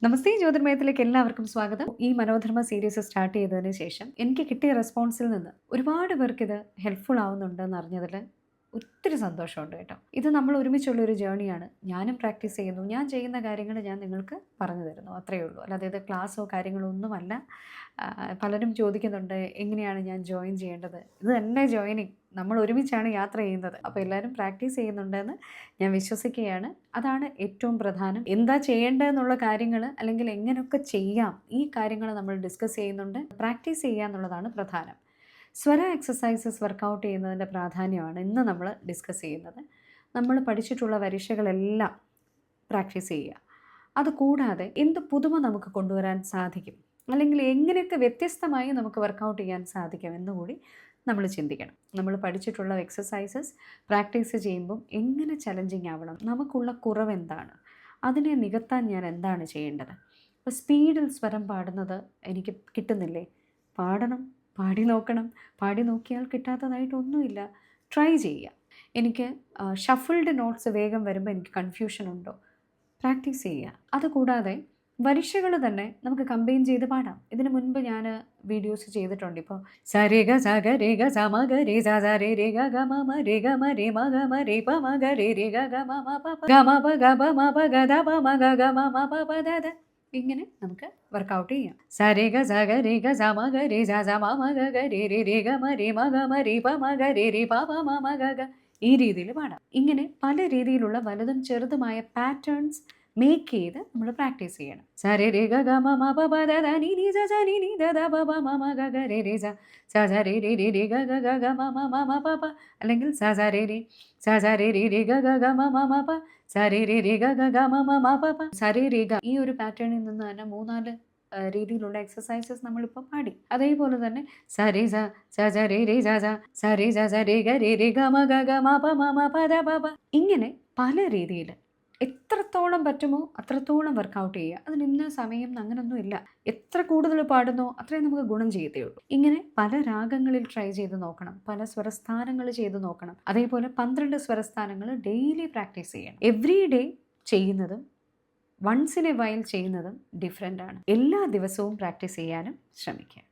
നമസ്തേ ജ്യോതിർമയത്തിലേക്ക് എല്ലാവർക്കും സ്വാഗതം. ഈ മനോധർമ്മ സീരീസ് സ്റ്റാർട്ട് ചെയ്തതിന് ശേഷം എനിക്ക് കിട്ടിയ റെസ്പോൺസിൽ നിന്ന് ഒരുപാട് പേർക്ക് ഇത് ഹെൽപ്ഫുൾ ആവുന്നുണ്ടെന്ന് അറിഞ്ഞതിൽ ഒത്തിരി സന്തോഷമുണ്ട് കേട്ടോ. ഇത് നമ്മൾ ഒരുമിച്ചുള്ളൊരു ജേണിയാണ്. ഞാനും പ്രാക്ടീസ് ചെയ്യുന്നു. ഞാൻ ചെയ്യുന്ന കാര്യങ്ങൾ ഞാൻ നിങ്ങൾക്ക് പറഞ്ഞു തരുന്നു, അത്രയേ ഉള്ളൂ. അല്ലാതെ ഇത് ക്ലാസ്സോ കാര്യങ്ങളോ ഒന്നുമല്ല. പലരും ചോദിക്കുന്നുണ്ട് എങ്ങനെയാണ് ഞാൻ ജോയിൻ ചെയ്യേണ്ടത്. ഇത് തന്നെ ജോയിനിങ്. നമ്മൾ ഒരുമിച്ചാണ് യാത്ര ചെയ്യുന്നത്. അപ്പോൾ എല്ലാവരും പ്രാക്ടീസ് ചെയ്യുന്നുണ്ടെന്ന് ഞാൻ വിശ്വസിക്കുകയാണ്. അതാണ് ഏറ്റവും പ്രധാനം. എന്താ ചെയ്യേണ്ടതെന്നുള്ള കാര്യങ്ങൾ, അല്ലെങ്കിൽ എങ്ങനെയൊക്കെ ചെയ്യാം, ഈ കാര്യങ്ങൾ നമ്മൾ ഡിസ്കസ് ചെയ്യുന്നുണ്ട്. പ്രാക്ടീസ് ചെയ്യുക എന്നുള്ളതാണ് പ്രധാനം. സ്വര എക്സസൈസസ് വർക്കൗട്ട് ചെയ്യുന്നതിൻ്റെ പ്രാധാന്യമാണ് ഇന്ന് നമ്മൾ ഡിസ്കസ് ചെയ്യുന്നത്. നമ്മൾ പഠിച്ചിട്ടുള്ള പരീക്ഷകളെല്ലാം പ്രാക്ടീസ് ചെയ്യുക. അതുകൂടാതെ എന്ത് പുതുമ നമുക്ക് കൊണ്ടുവരാൻ സാധിക്കും, അല്ലെങ്കിൽ എങ്ങനെയൊക്കെ വ്യത്യസ്തമായി നമുക്ക് വർക്കൗട്ട് ചെയ്യാൻ സാധിക്കും എന്നുകൂടി നമ്മൾ ചിന്തിക്കണം. നമ്മൾ പഠിച്ചിട്ടുള്ള എക്സസൈസസ് പ്രാക്ടീസ് ചെയ്യുമ്പം എങ്ങനെ ചലഞ്ചിങ് ആവണം, നമുക്കുള്ള കുറവ് എന്താണ്, അതിനെ നികത്താൻ ഞാൻ എന്താണ് ചെയ്യേണ്ടത്. ഇപ്പോൾ സ്പീഡിൽ സ്വരം പാടുന്നത് എനിക്ക് കിട്ടുന്നില്ലേ, പാടണം, പാടി നോക്കണം. പാടി നോക്കിയാൽ കിട്ടാത്തതായിട്ടൊന്നുമില്ല. ട്രൈ ചെയ്യുക. എനിക്ക് ഷഫിൾഡ് നോട്ട്സ് വേഗം വരുമ്പോൾ എനിക്ക് കൺഫ്യൂഷൻ ഉണ്ടോ, പ്രാക്ടീസ് ചെയ്യുക. അതുകൂടാതെ വരിഷകൾ തന്നെ നമുക്ക് കമ്പൈൻ ചെയ്ത് പാടാം. ഇതിനു മുൻപ് ഞാൻ വീഡിയോസ് ചെയ്തിട്ടുണ്ട്. ഇപ്പോൾ സ രേ ഗ സ ഗ രേ ഗ സ മ ഗ രേ സ സ രേ രേ ഗ ഗ മ മ രേ ഗ മ രേ മ ഗ മ രേ പ മ ഗ രേ രേ ഗ ഗ മ മ പ പ ഗ മ പ ഗ പ മ പ ഗ ധ പ മ ഗ ഗ മ മ പ പ ധ ധ. ഇങ്ങനെ നമുക്ക് വർക്കൗട്ട് ചെയ്യാം. സ രേ ഗ സ ഗ രേ ഗ സ മ ഗ രേ സ സ മ മ ഗ ഗ രേ രേ രേ ഗ മ രേ മ ഗ മ രേ പ മ ഗ രേ രേ പ പ മ മ ഗ ഗ. ഈ രീതിയിൽ പാടാം. ഇങ്ങനെ പല രീതിയിലുള്ള വലുതും ചെറുതുമായ പാറ്റേൺസ് മേക്ക് ചെയ്ത് നമ്മൾ പ്രാക്ടീസ് ചെയ്യണം. സ രേ രേ ഗ ഗ മ മ പ പ ധ ധ നി നി സ സ നി നി ധ ധ പ പ മ മ ഗ ഗ രേ രേ സ സ സ രേ രേ രേ രേ ഗ ഗ ഗ ഗ മ മ മ മ പ പ, അല്ലെങ്കിൽ സ സ രേ രേ സ സ രേ രേ രേ ഗ ഗ ഗ മ മ മ പ സ രേ രേ രേ ഗ ഗ ഗ മ മ മ പ പ സ രേ രേ ഗ. ഈ ഒരു പാറ്റേണിൽ നിന്ന് തന്നെ 3-4 രീതിയിലുള്ള എക്സസൈസസ് നമ്മളിപ്പോൾ പാടി. അതേപോലെ തന്നെ സ രേ സ സ സ രേ രേ സ സ സ രേ സ സ രേ ഗ രേ രേ ഗ മ ഗ ഗ മ പ മ മ പ ധ പ പ. ഇങ്ങനെ പല രീതിയിൽ എത്രത്തോളം പറ്റുമോ അത്രത്തോളം വർക്കൗട്ട് ചെയ്യുക. അതിന് ഇന്ന സമയം അങ്ങനൊന്നും ഇല്ല. എത്ര കൂടുതൽ പാടുന്നോ അത്രയും നമുക്ക് ഗുണം ചെയ്യത്തേ ഉള്ളൂ. ഇങ്ങനെ പല രാഗങ്ങളിൽ ട്രൈ ചെയ്ത് നോക്കണം, പല സ്വരസ്ഥാനങ്ങൾ ചെയ്ത് നോക്കണം. അതേപോലെ 12 സ്വരസ്ഥാനങ്ങൾ ഡെയിലി പ്രാക്ടീസ് ചെയ്യണം. എവ്രി ഡേ ചെയ്യുന്നതും വൺസ് ഇൻ എ വൈൽ ചെയ്യുന്നതും ഡിഫറെൻ്റ് ആണ്. എല്ലാ ദിവസവും പ്രാക്ടീസ് ചെയ്യാനും ശ്രമിക്കുക.